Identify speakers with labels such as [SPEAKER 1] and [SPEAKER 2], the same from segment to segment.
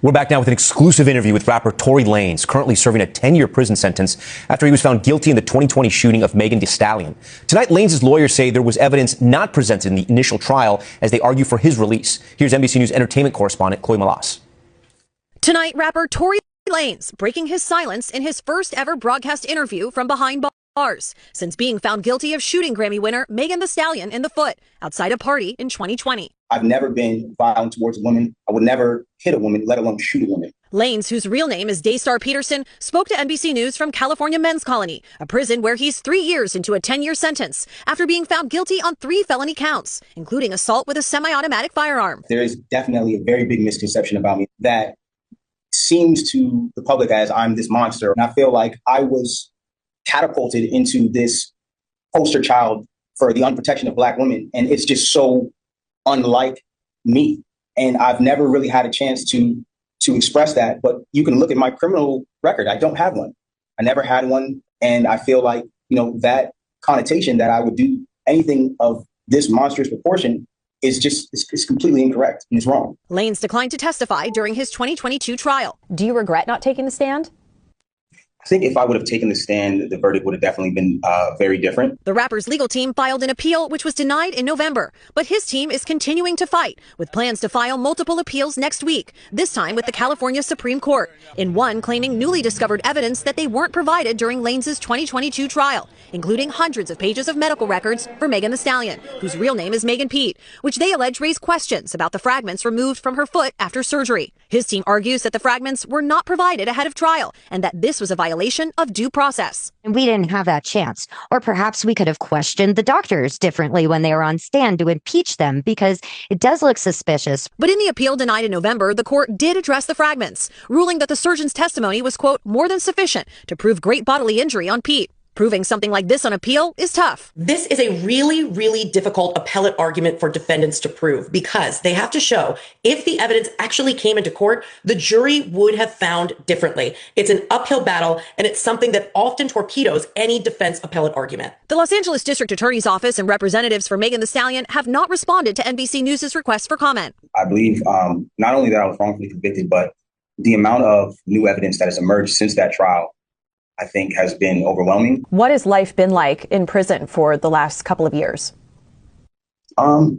[SPEAKER 1] We're back now with an exclusive interview with rapper Tory Lanez, currently serving a 10-year prison sentence after he was found guilty in the 2020 shooting of Megan Thee Stallion. Tonight, Lanez's lawyers say there was evidence not presented in the initial trial as they argue for his release. Here's NBC News entertainment correspondent Chloe Malas.
[SPEAKER 2] Tonight, rapper Tory Lanez breaking his silence in his first ever broadcast interview from behind bars since being found guilty of shooting Grammy winner Megan Thee Stallion in the foot outside a party in 2020.
[SPEAKER 3] I've never been violent towards a woman. I would never hit a woman, let alone shoot a woman.
[SPEAKER 2] Lanez, whose real name is Daystar Peterson, spoke to NBC News from California Men's Colony, a prison where he's 3 years into a 10-year sentence after being found guilty on 3 felony counts, including assault with a semi-automatic firearm.
[SPEAKER 3] There is definitely a very big misconception about me that seems to the public as I'm this monster. And I feel like I was catapulted into this poster child for the unprotection of Black women. And it's just so unlike me. And I've never really had a chance to express that. But you can look at my criminal record. I don't have one. I never had one. And I feel like, that connotation that I would do anything of this monstrous proportion is just, it's completely incorrect and it's wrong.
[SPEAKER 2] Lanez declined to testify during his 2022 trial.
[SPEAKER 4] Do you regret not taking the stand?
[SPEAKER 3] I think if I would have taken the stand, the verdict would have definitely been very different.
[SPEAKER 2] The rapper's legal team filed an appeal, which was denied in November. But his team is continuing to fight, with plans to file multiple appeals next week, this time with the California Supreme Court, in one claiming newly discovered evidence that they weren't provided during Lanez's 2022 trial, including hundreds of pages of medical records for Megan Thee Stallion, whose real name is Megan Pete, which they allege raise questions about the fragments removed from her foot after surgery. His team argues that the fragments were not provided ahead of trial and that this was a violation of due process.
[SPEAKER 5] And we didn't have that chance. Or perhaps we could have questioned the doctors differently when they were on stand to impeach them, because it does look suspicious.
[SPEAKER 2] But in the appeal denied in November, the court did address the fragments, ruling that the surgeon's testimony was, quote, more than sufficient to prove great bodily injury on Pete. Proving something like this on appeal is tough.
[SPEAKER 6] This is a really, really difficult appellate argument for defendants to prove, because they have to show if the evidence actually came into court, the jury would have found differently. It's an uphill battle, and it's something that often torpedoes any defense appellate argument.
[SPEAKER 2] The Los Angeles District Attorney's Office and representatives for Megan Thee Stallion have not responded to NBC News' request for comment.
[SPEAKER 3] I believe not only that I was wrongfully convicted, but the amount of new evidence that has emerged since that trial, I think, has been overwhelming.
[SPEAKER 4] What has life been like in prison for the last couple of years?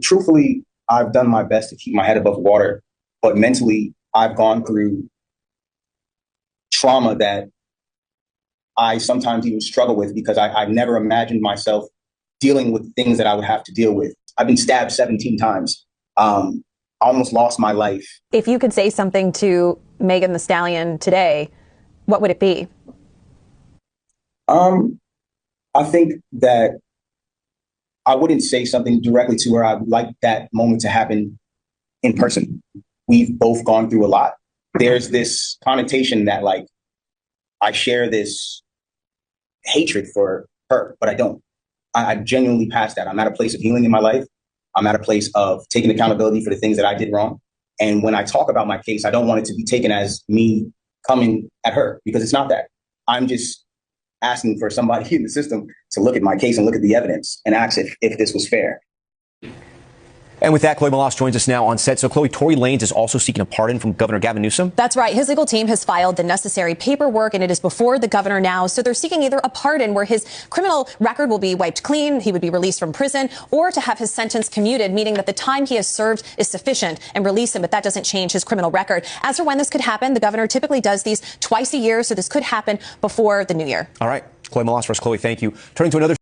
[SPEAKER 3] Truthfully, I've done my best to keep my head above water, but mentally, I've gone through trauma that I sometimes even struggle with, because I never imagined myself dealing with things that I would have to deal with. I've been stabbed 17 times. I almost lost my life.
[SPEAKER 4] If you could say something to Megan Thee Stallion today, what would it be?
[SPEAKER 3] I think that I wouldn't say something directly to her. I'd like that moment to happen in person. We've both gone through a lot. There's this connotation that, like, I share this hatred for her, but I don't. I genuinely passed that. I'm at a place of healing in my life. I'm at a place of taking accountability for the things that I did wrong. And when I talk about my case, I don't want it to be taken as me coming at her, because it's not that. I'm just asking for somebody in the system to look at my case and look at the evidence and ask if this was fair.
[SPEAKER 1] And with that, Chloe Malas joins us now on set. So, Chloe, Tory Lanez is also seeking a pardon from Governor Gavin Newsom.
[SPEAKER 4] That's right. His legal team has filed the necessary paperwork, and it is before the governor now. So they're seeking either a pardon where his criminal record will be wiped clean, he would be released from prison, or to have his sentence commuted, meaning that the time he has served is sufficient, and release him, but that doesn't change his criminal record. As for when this could happen, the governor typically does these twice a year, so this could happen before the new year.
[SPEAKER 1] All right. Chloe Malas for us. Chloe, thank you. Turning to another